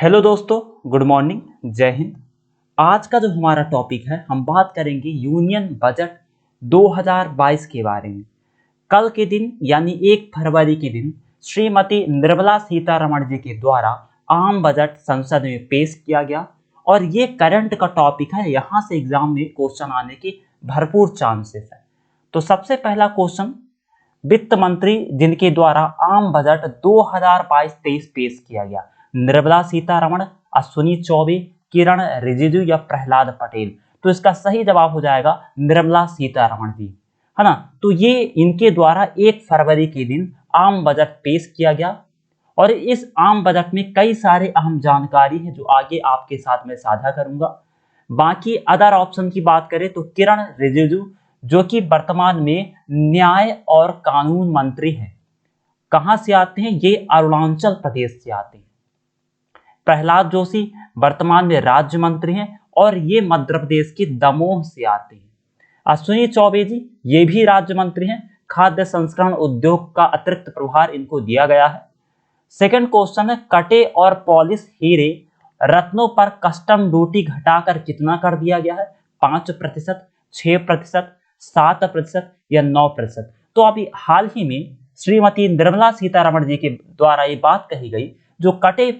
Hello दोस्तों, good morning, जय हिंद। आज का जो हमारा टॉपिक है, हम बात करेंगे यूनियन बजट 2022 के बारे में। कल के दिन यानी 1 फरवरी के दिन श्रीमती निर्मला सीतारमण जी के द्वारा आम बजट संसद में पेश किया गया और ये करंट का टॉपिक है। यहाँ से एग्जाम में क्वेश्चन आने की भरपूर चांसेस है। तो सबसे पहला क्वेश्चन, वित्त मंत्री जिनके द्वारा आम बजट 2022-23 पेश किया गया, निर्मला सीतारमण, अश्विनी चौबे, किरण रिजिजू या प्रहलाद पटेल। तो इसका सही जवाब हो जाएगा निर्मला सीतारमण जी, है ना। तो ये इनके द्वारा 1 फरवरी के दिन आम बजट पेश किया गया और इस आम बजट में कई सारे अहम जानकारी है जो आगे आपके साथ में साझा करूंगा। बाकी अदर ऑप्शन की बात करें तो किरण रिजिजू, जो कि वर्तमान में न्याय और कानून मंत्री हैं, कहां से आते हैं? ये अरुणाचल प्रदेश से आते हैं। प्रहलाद जोशी वर्तमान में राज्य मंत्री हैं और ये मध्य प्रदेश के दमोह से आते हैं। अश्विनी चौबे जी ये भी राज्य मंत्री हैं, खाद्य संस्करण उद्योग का अतिरिक्त प्रभार इनको दिया गया है। सेकंड क्वेश्चन है, कटे और पॉलिश हीरे रत्नों पर कस्टम ड्यूटी घटाकर कितना कर दिया गया है? 5%, 6%, 7% या 9%। तो अभी हाल ही में श्रीमती निर्मला सीतारमण जी के द्वारा ये बात कही गई, जो कटे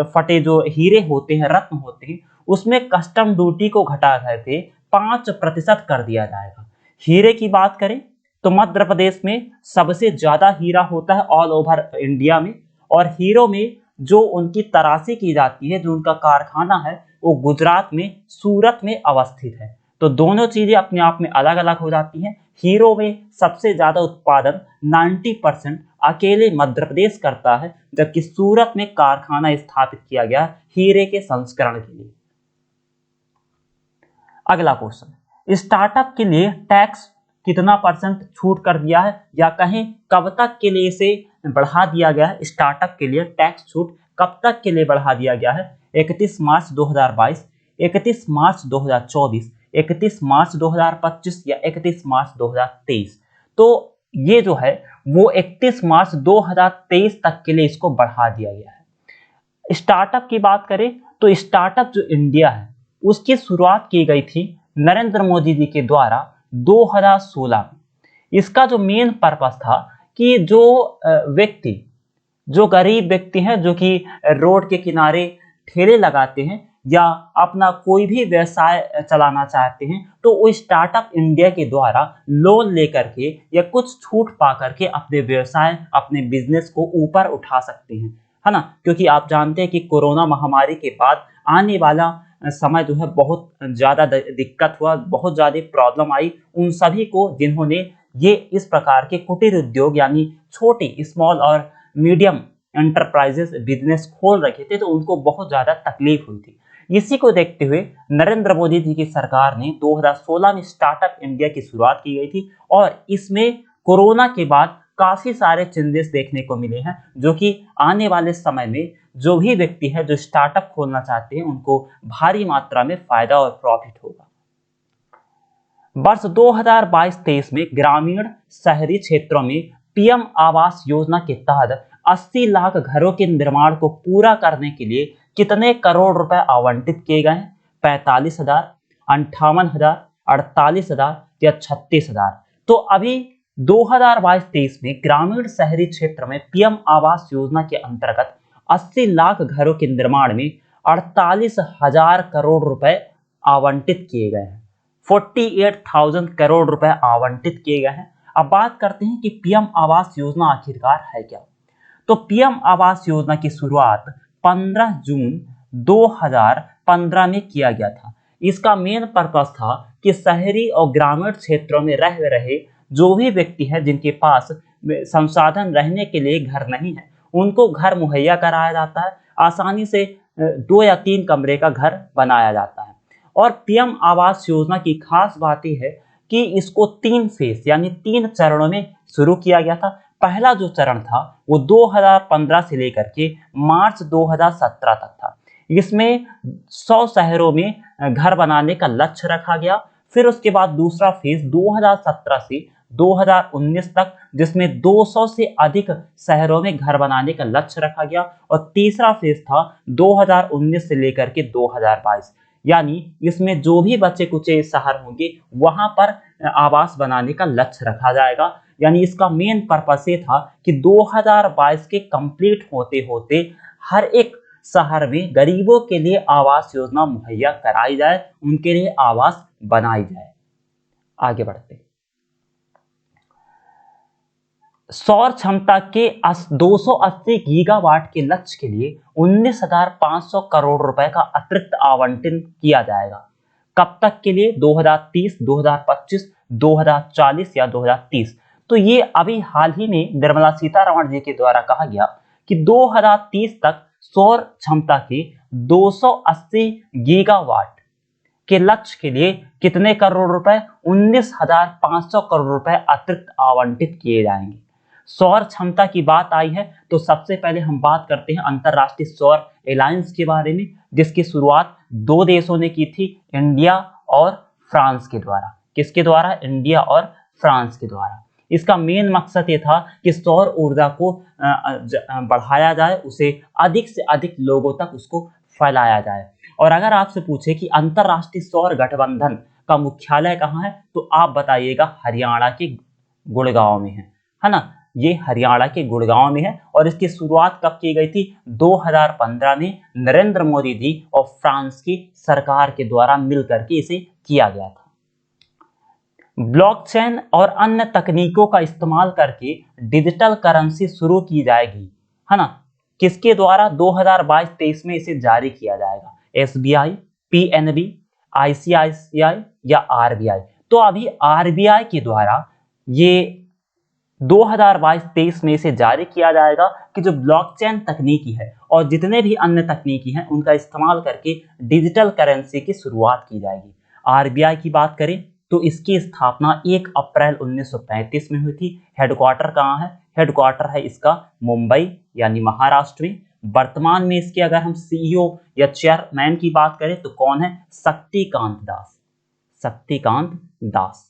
फटे जो हीरे होते हैं, रत्न होते हैं, उसमें कस्टम ड्यूटी को घटा करके 5% कर दिया जाएगा। हीरे की बात करें तो मध्य प्रदेश में सबसे ज्यादा हीरा होता है ऑल ओवर इंडिया में, और हीरो में जो उनकी तराशी की जाती है, जो उनका कारखाना है, वो गुजरात में सूरत में अवस्थित है। तो दोनों चीजें अपने आप में अलग अलग हो जाती हैं। हीरो में सबसे ज्यादा उत्पादन 90% अकेले मध्य प्रदेश करता है, जबकि सूरत में कारखाना स्थापित किया गया हीरे के संस्करण के लिए। अगला क्वेश्चन, स्टार्टअप के लिए टैक्स कितना % छूट कर दिया है, या कहें कब तक के लिए इसे बढ़ा दिया गया है? स्टार्टअप के लिए टैक्स छूट कब तक के लिए बढ़ा दिया गया है? 31 मार्च 2022, 31 मार्च 2024, 31 मार्च 2025 या 31 मार्च 2023। तो ये जो है वो 31 मार्च 2023 तक के लिए इसको बढ़ा दिया गया है। स्टार्टअप की बात करें तो स्टार्टअप जो इंडिया है उसकी शुरुआत की गई थी नरेंद्र मोदी जी के द्वारा 2016 में। इसका जो मेन पर्पस था कि जो व्यक्ति, जो गरीब व्यक्ति हैं, जो कि रोड के किनारे ठेले लगाते हैं या अपना कोई भी व्यवसाय चलाना चाहते हैं, तो वो स्टार्टअप इंडिया के द्वारा लोन लेकर के या कुछ छूट पा करके अपने व्यवसाय, अपने बिजनेस को ऊपर उठा सकते हैं, है ना। क्योंकि आप जानते हैं कि कोरोना महामारी के बाद आने वाला समय जो है बहुत ज़्यादा दिक्कत हुआ, बहुत ज़्यादा प्रॉब्लम आई उन सभी को जिन्होंने ये इस प्रकार के कुटीर उद्योग यानी छोटी स्मॉल और मीडियम एंटरप्राइजेस बिजनेस खोल रखे थे, तो उनको बहुत ज़्यादा तकलीफ हुई थी। इसी को देखते हुए नरेंद्र मोदी जी की सरकार ने 2016 में स्टार्टअप इंडिया की शुरुआत की गई थी और इसमें कोरोना के बाद काफ़ी सारे चेंजेस देखने को मिले हैं, जो कि आने वाले समय में जो भी व्यक्ति है जो स्टार्टअप खोलना चाहते हैं उनको भारी मात्रा में फायदा और प्रॉफिट होगा। वर्ष 2022-23 में ग्रामीण शहरी क्षेत्रों में पीएम आवास योजना के तहत 80 लाख घरों के निर्माण को पूरा करने के लिए कितने करोड़ रुपए आवंटित किए गए हैं? 45,000, 58,000, 48,000 या 36,000। तो अभी 2022-23 में ग्रामीण शहरी क्षेत्र में पीएम आवास योजना के अंतर्गत 80 लाख घरों के निर्माण में 48,000 करोड़ रुपए आवंटित किए गए हैं। 48,000 करोड़ रुपए आवंटित किए गए हैं। अब बात करते हैं कि पीएम आवास योजना आखिरकार है क्या। तो पीएम आवास योजना की शुरुआत 15 जून 2015 में किया गया था। इसका मेन पर्पस था कि शहरी और ग्रामीण क्षेत्रों में रह रहे जो भी व्यक्ति हैं जिनके पास संसाधन रहने के लिए घर नहीं है, उनको घर मुहैया कराया जाता है। आसानी से 2 या 3 कमरे का घर बनाया जाता है। और पीएम आवास योजना की खास बात यह है कि इसको 3 फेज यानी 3 चरणों में शुरू किया गया था। पहला जो चरण था वो 2015 से लेकर के मार्च 2017 तक था। इसमें 100 शहरों में घर बनाने का लक्ष्य रखा गया। फिर उसके बाद दूसरा फेज 2017 से 2019 तक, जिसमें 200 से अधिक शहरों में घर बनाने का लक्ष्य रखा गया। और तीसरा फेज था 2019 से लेकर के 2022, यानी इसमें जो भी बचे कुचे शहर होंगे वहां पर आवास बनाने का लक्ष्य रखा जाएगा। यानी इसका मेन पर्पस ये था कि 2022 के कंप्लीट होते होते हर एक शहर में गरीबों के लिए आवास योजना मुहैया कराई जाए, उनके लिए आवास बनाई जाए। आगे बढ़ते, सौर क्षमता के 280 गीगावाट के लक्ष्य के लिए 19,500 करोड़ रुपए का अतिरिक्त आवंटन किया जाएगा। कब तक के लिए? 2030, 2025, 2040 या 2030। तो ये अभी हाल ही में निर्मला सीतारमण जी के द्वारा कहा गया कि 2030 तक सौर क्षमता के 280 गीगावाट के लक्ष्य के लिए कितने करोड़ रुपए? 19,500 करोड़ रुपए अतिरिक्त आवंटित किए जाएंगे। सौर क्षमता की बात आई है तो सबसे पहले हम बात करते हैं अंतरराष्ट्रीय सौर एलायंस के बारे में, जिसकी शुरुआत दो देशों ने की थी, इंडिया और फ्रांस के द्वारा। किसके द्वारा? इंडिया और फ्रांस के द्वारा। इसका मेन मकसद ये था कि सौर ऊर्जा को बढ़ाया जाए, उसे अधिक से अधिक लोगों तक उसको फैलाया जाए। और अगर आपसे पूछे कि अंतरराष्ट्रीय सौर गठबंधन का मुख्यालय कहाँ है, तो आप बताइएगा हरियाणा के गुड़गांव में है ना। ये हरियाणा के गुड़गांव में है और इसकी शुरुआत कब की गई थी? 2015 में नरेंद्र मोदी जी और फ्रांस की सरकार के द्वारा मिलकर के इसे किया गया था। ब्लॉकचेन और अन्य तकनीकों का इस्तेमाल करके डिजिटल करेंसी शुरू की जाएगी, है ना। किसके द्वारा? 2022-23 में इसे जारी किया जाएगा। एसबीआई, पीएनबी, आईसीआईसीआई या आरबीआई। तो अभी आरबीआई के द्वारा ये 2022-23 में इसे जारी किया जाएगा कि जो ब्लॉकचेन तकनीकी है और जितने भी अन्य तकनीकी हैं उनका इस्तेमाल करके डिजिटल करेंसी की शुरुआत की जाएगी। आरबीआई की बात करें तो इसकी स्थापना 1 अप्रैल 1935 में हुई थी। हेडक्वार्टर कहाँ है? हेडक्वार्टर है इसका मुंबई यानी महाराष्ट्र में। वर्तमान में इसके अगर हम सीईओ या चेयरमैन की बात करें तो कौन है? शक्तिकांत दास। शक्तिकांत दास।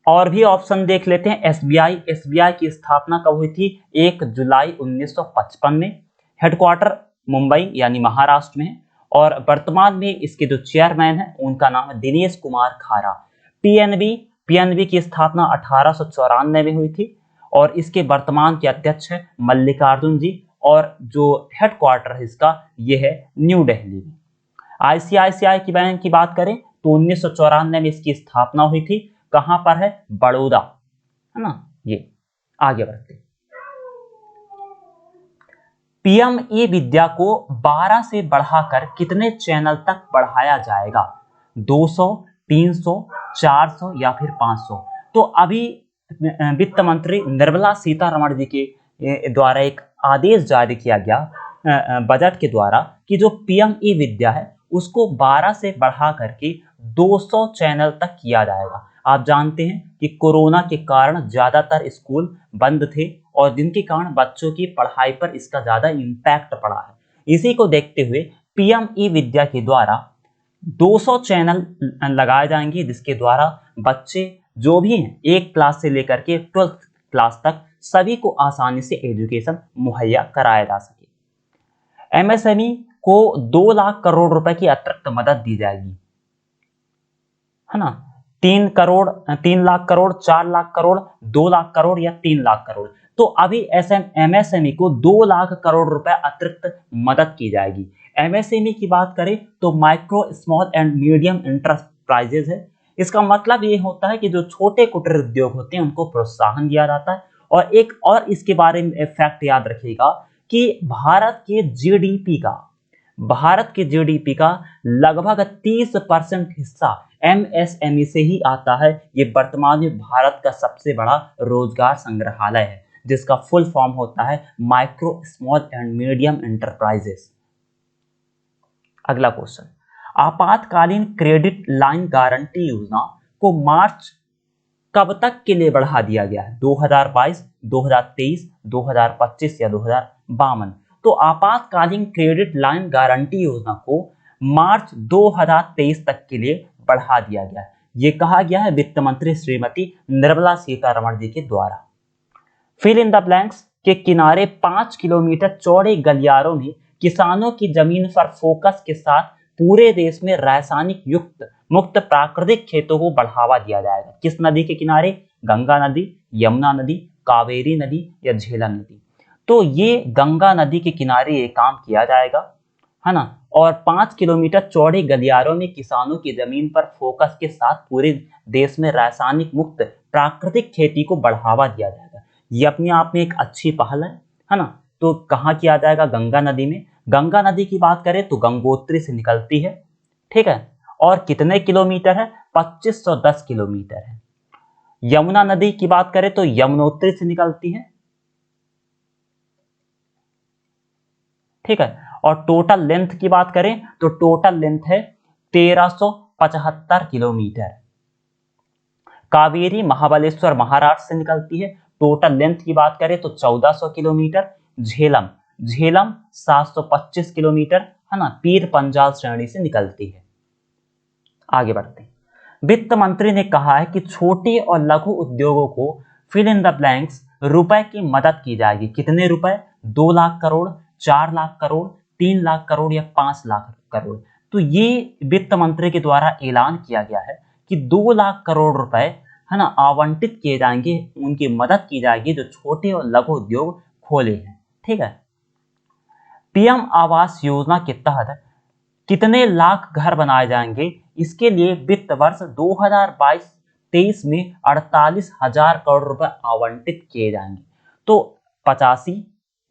और भी ऑप्शन देख लेते हैं। एसबीआई। एसबीआई की स्थापना कब हुई थी? 1 जुलाई 1955 में। हेडक्वार्टर मुंबई यानी महाराष्ट्र में। और वर्तमान में इसके जो चेयरमैन है उनका नाम है दिनेश कुमार खारा। पीएनबी। पीएनबी की स्थापना 1894 में हुई थी और इसके वर्तमान के अध्यक्ष है मल्लिकार्जुन जी और जो हेडक्वार्टर है इसका ये है न्यू दिल्ली में। आईसीआईसीआई की बैंक की बात करें तो 1994 में इसकी स्थापना हुई थी। कहां पर है? बड़ौदा, है ना। ये आगे बढ़ते, पीएम ई विद्या को 12 से बढ़ाकर कितने चैनल तक बढ़ाया जाएगा? 200, 300, 400 या फिर 500? तो अभी वित्त मंत्री निर्मला सीतारमण जी के द्वारा एक आदेश जारी किया गया बजट के द्वारा कि जो पीएम ई विद्या है उसको 12 से बढ़ा करके 200 चैनल तक किया जाएगा। आप जानते हैं कि कोरोना के कारण ज्यादातर स्कूल बंद थे और जिनके कारण बच्चों की पढ़ाई पर इसका ज्यादा इम्पैक्ट पड़ा है। इसी को देखते हुए पीएम ई विद्या के द्वारा 200 चैनल लगाए जाएंगे जिसके द्वारा बच्चे जो भी हैं 1 क्लास से लेकर के 12th क्लास तक सभी को आसानी से एजुकेशन मुहैया कराया जा सके। एमएसएमई को 2 लाख करोड़ रुपए की अतिरिक्त मदद दी जाएगी, है ना। 3 करोड़, 3 लाख करोड़, 4 लाख करोड़, 2 लाख करोड़ या 3 लाख करोड़। तो अभी एमएसएमई को 2 लाख करोड़ रुपए अतिरिक्त मदद की जाएगी। एमएसएमई की बात करें तो micro small and medium enterprises है। इसका मतलब ये होता है कि जो छोटे कुटीर उद्योग होते हैं उनको प्रोत्साहन दिया जाता है। और एक और इसके बारे में फैक्ट याद रखिएगा कि भारत के जीडीपी का लगभग 30% हिस्सा एमएसएमई से ही आता है। ये वर्तमान में भारत का सबसे बड़ा रोजगार संग्रहालय है जिसका फुल फॉर्म होता है micro small and medium enterprises. अगला क्वेश्चन, आपातकालीन क्रेडिट लाइन गारंटी योजना को मार्च कब तक के लिए बढ़ा दिया गया है? 2022, 2023, 2025 या 2052? तो आपातकालीन क्रेडिट लाइन गारंटी योजना को मार्च 2023 तक के लिए बढ़ा दिया गया है। ये कहा गया है वित्त मंत्री श्रीमती निर्मला सीतारमण जी के द्वारा। फिल इन द ब्लैंक्स के किनारे 5 किलोमीटर चौड़े गलियारों में किसानों की जमीन पर फोकस के साथ पूरे देश में रासायनिक युक्त मुक्त प्राकृतिक खेतों को बढ़ावा दिया जाएगा। किस नदी के किनारे? गंगा नदी, यमुना नदी, कावेरी नदी या झेलम नदी। तो ये गंगा नदी के किनारे ये काम किया जाएगा, है ना। और 5 किलोमीटर चौड़े गलियारों में किसानों की जमीन पर फोकस के साथ पूरे देश में रासायनिक मुक्त प्राकृतिक खेती को बढ़ावा दिया जाएगा। ये अपने आप में एक अच्छी पहल है ना। तो कहाँ किया जाएगा? गंगा नदी में। गंगा नदी की बात करें तो गंगोत्री से निकलती है, ठीक है। और कितने किलोमीटर है? 2510 किलोमीटर है। यमुना नदी की बात करें तो यमुनोत्री से निकलती है, ठीक है। और टोटल लेंथ की बात करें तो टोटल लेंथ है 1375 किलोमीटर। कावेरी महाबलेश्वर महाराष्ट्र से निकलती है, टोटल लेंथ की बात करें तो 1400 किलोमीटर। झेलम 725 किलोमीटर, है ना, पीर पंजाल श्रेणी से निकलती है। आगे बढ़ते हैं। वित्त मंत्री ने कहा है कि छोटे और लघु उद्योगों को फिल इन द ब्लैंक्स रुपए की मदद की जाएगी। कितने रुपए? 2 लाख करोड़, 4 लाख करोड़, 3 लाख करोड़ या 5 लाख करोड़। तो ये वित्त मंत्री के द्वारा ऐलान किया गया है कि 2 लाख करोड़ रुपए, है ना, आवंटित किए जाएंगे, उनकी मदद की जाएगी जो छोटे और लघु उद्योग खोले हैं, ठीक है। पीएम आवास योजना के तहत कितने लाख घर बनाए जाएंगे? इसके लिए वित्त वर्ष 2022-23 में 48,000 करोड़ रुपए आवंटित किए जाएंगे। तो 85,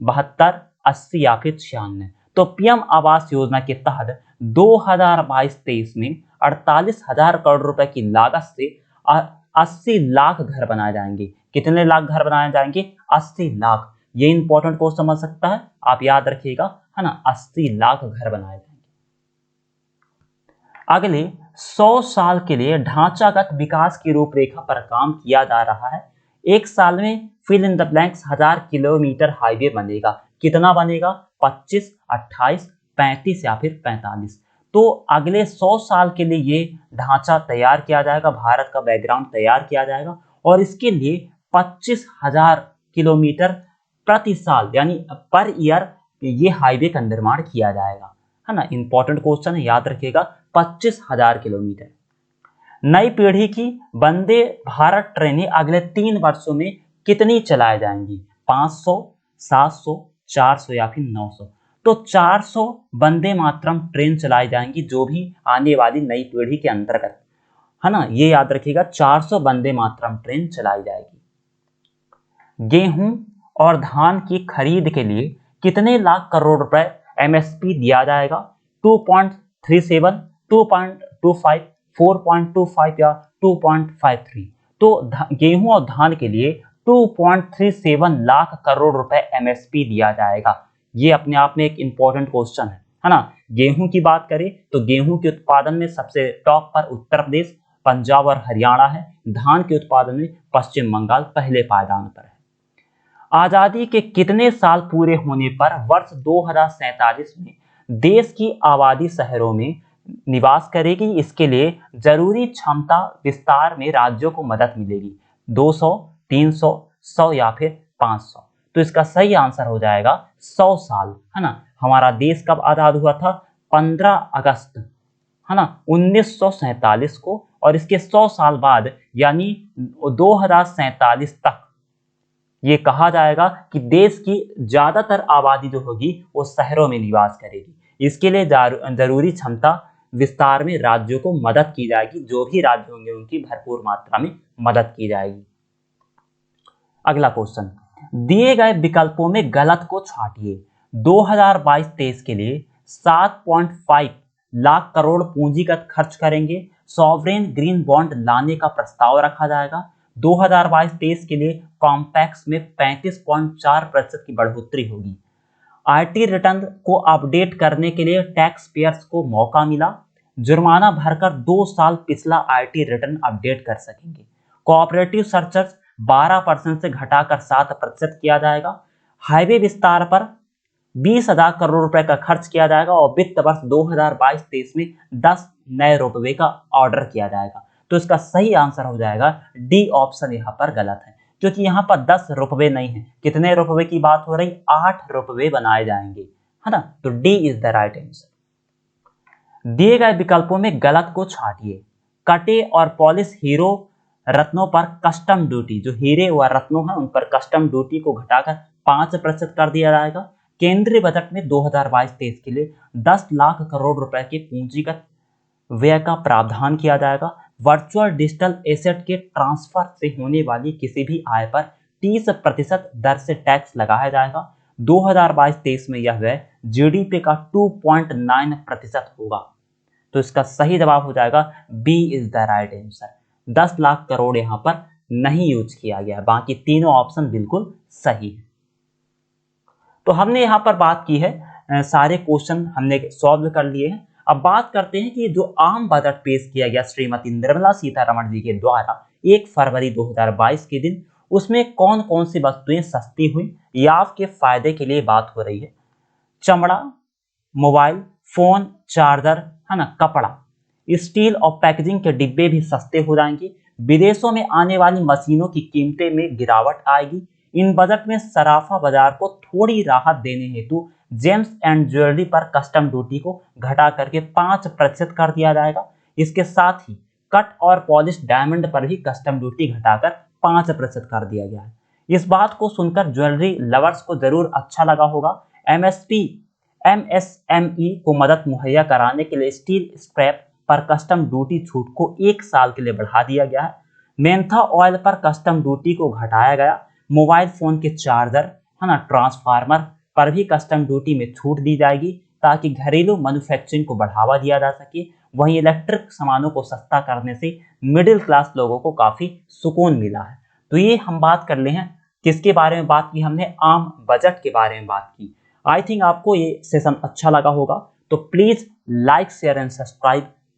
72, 80 या फिर 96। तो पीएम आवास योजना के तहत 2022-23 में 48,000 करोड़ रुपए की लागत से 80 लाख घर बनाए जाएंगे। कितने लाख घर बनाए जाएंगे? 80 लाख। ये इंपॉर्टेंट क्वेश्चन समझ सकता है, आप याद रखिएगा, है ना। 80 लाख घर बनाए जाएंगे। अगले 100 साल के लिए ढांचागत विकास की रूपरेखा पर काम किया जा रहा है। एक साल में फिल इन द ब्लैंक्स 1000 किलोमीटर हाईवे बनेगा। कितना बनेगा? 25, 28, 35 या फिर 45। तो अगले 100 साल के लिए ये ढांचा तैयार किया जाएगा, भारत का बैकग्राउंड तैयार किया जाएगा और इसके लिए 25,000 किलोमीटर प्रति साल यानी पर ईयर ये हाईवे का निर्माण किया जाएगा, है ना। इंपॉर्टेंट क्वेश्चन है, याद रखिएगा। 25,000 किलोमीटर। नई पीढ़ी की वंदे भारत ट्रेनें अगले 3 वर्षों में कितनी चलाई जाएंगी? 500, 700, 400 या फिर 900। तो 400 वंदे मातरम ट्रेन चलाई जाएंगी जो भी आने वाली नई पीढ़ी के अंतर्गत, है ना। ये याद रखिएगा, 400 वंदे मातरम ट्रेन चलाई जाएगी। गेहूं और धान की खरीद के लिए कितने लाख करोड़ रुपए एमएसपी दिया जाएगा? 2.37, 2.25, 4.25 या 2.53। तो गेहूं और धान के लिए 2.37 लाख करोड़ रुपए एमएसपी दिया जाएगा। ये अपने आप में एक इंपॉर्टेंट क्वेश्चन है ना। गेहूं की बात करें तो गेहूं के उत्पादन में सबसे टॉप पर उत्तर प्रदेश, पंजाब और हरियाणा है। धान के उत्पादन में पश्चिम बंगाल पहले पायदान पर है। आजादी के कितने साल पूरे होने पर वर्ष 2047 में देश की आबादी शहरों में निवास करेगी? इसके लिए जरूरी क्षमता विस्तार में राज्यों को मदद मिलेगी। 200, 300, 100 या फिर 500। तो इसका सही आंसर हो जाएगा 100 साल, है ना। हमारा देश कब आजाद हुआ था? 15 अगस्त, है ना, 1947 को। और इसके 100 साल बाद यानी 2047 तक ये कहा जाएगा कि देश की ज्यादातर आबादी जो होगी वो शहरों में निवास करेगी। इसके लिए जरूरी क्षमता विस्तार में राज्यों को मदद की जाएगी, जो भी राज्य होंगे उनकी भरपूर मात्रा में मदद की जाएगी। अगला क्वेश्चन, दिए गए विकल्पों में गलत को छांटिए। 2022-23 के लिए 7.5 लाख करोड़ पूंजीगत खर्च करेंगे। सॉवरेन ग्रीन बॉन्ड लाने का प्रस्ताव रखा जाएगा। 2022-23 के लिए कॉम्पैक्स में 35.4% की बढ़ोतरी होगी। आईटी रिटर्न को अपडेट करने के लिए टैक्स पेयर्स को मौका मिला। जुर्माना भरकर 2 साल पिछला आईटी रिटर्न अपडेट कर सकेंगे। कोऑपरेटिव सर्चर्स 12% से घटाकर 7% किया जाएगा। हाईवे विस्तार पर 20,000 करोड़ रुपए का खर्च किया जाएगा और वित्त वर्ष 2022-23 में 10 नए रोपवे का ऑर्डर किया जाएगा। तो इसका सही आंसर हो जाएगा डी ऑप्शन यहाँ पर गलत है, क्योंकि यहाँ पर 10 रुपए नहीं है। कितने रुपए की बात हो रही? 8 रुपए बनाए जाएंगे, है ना। तो D is the right answer. दिए गए विकल्पों में गलत को छांटिए। कटे और पॉलिश हीरो रत्नों पर कस्टम ड्यूटी, जो हीरे व रत्नों हैं उन पर कस्टम ड्यूटी को घटाकर 5% कर दिया जाएगा। केंद्रीय बजट में 2022-23 के लिए 10 लाख करोड़ रुपए के पूंजीगत व्यय का प्रावधान किया जाएगा। वर्चुअल डिजिटल एसेट के ट्रांसफर से होने वाली किसी भी आय पर 30% दर से टैक्स लगाया जाएगा। 2022-23 में यह व्यय जीडीपी का 2.9% होगा। तो इसका सही जवाब हो जाएगा B is the right answer. 10 lakh crore यहाँ पर नहीं यूज किया गया, बाकी तीनों ऑप्शन बिल्कुल सही है। तो हमने यहाँ पर बात की है, सारे क्वेश्चन हमने सॉल्व कर लिए हैं। अब बात करते हैं कि जो आम बजट पेश किया गया श्रीमती निर्मला सीतारमण जी के द्वारा 1 फरवरी 2022 के दिन, उसमें कौन कौन सी वस्तुएं सस्ती हुई या आपके फायदे के लिए बात हो रही है। चमड़ा, मोबाइल फोन, चार्जर, है ना, कपड़ा, स्टील और पैकेजिंग के डिब्बे भी सस्ते हो जाएंगे। विदेशों में आने वाली मशीनों की कीमतें में गिरावट आएगी। इन बजट में सराफा बाजार को थोड़ी राहत देने हेतु जेम्स एंड ज्वेलरी पर कस्टम ड्यूटी को घटा करके 5% कर दिया जाएगा। इसके साथ ही कट और पॉलिश डायमंड पर भी कस्टम ड्यूटी घटाकर 5% कर दिया गया है। इस बात को सुनकर ज्वेलरी लवर्स को जरूर अच्छा लगा होगा। एमएसएमई को मदद मुहैया कराने के लिए स्टील स्क्रैप पर कस्टम ड्यूटी छूट को 1 साल के लिए बढ़ा दिया गया है। मेंथा ऑयल पर कस्टम ड्यूटी को घटाया गया। मोबाइल फोन के चार्जर, है ना, ट्रांसफार्मर पर भी कस्टम ड्यूटी में छूट दी जाएगी ताकि घरेलू मैन्युफैक्चरिंग को बढ़ावा दिया जा सके। वहीं इलेक्ट्रिक सामानों को सस्ता करने से मिडिल क्लास लोगों को काफी सुकून मिला है। तो ये हम बात कर ले हैं, किसके बारे में बात की हमने? आम बजट के बारे में बात की। आई थिंक आपको ये सेशन अच्छा लगा होगा, तो please like share and subscribe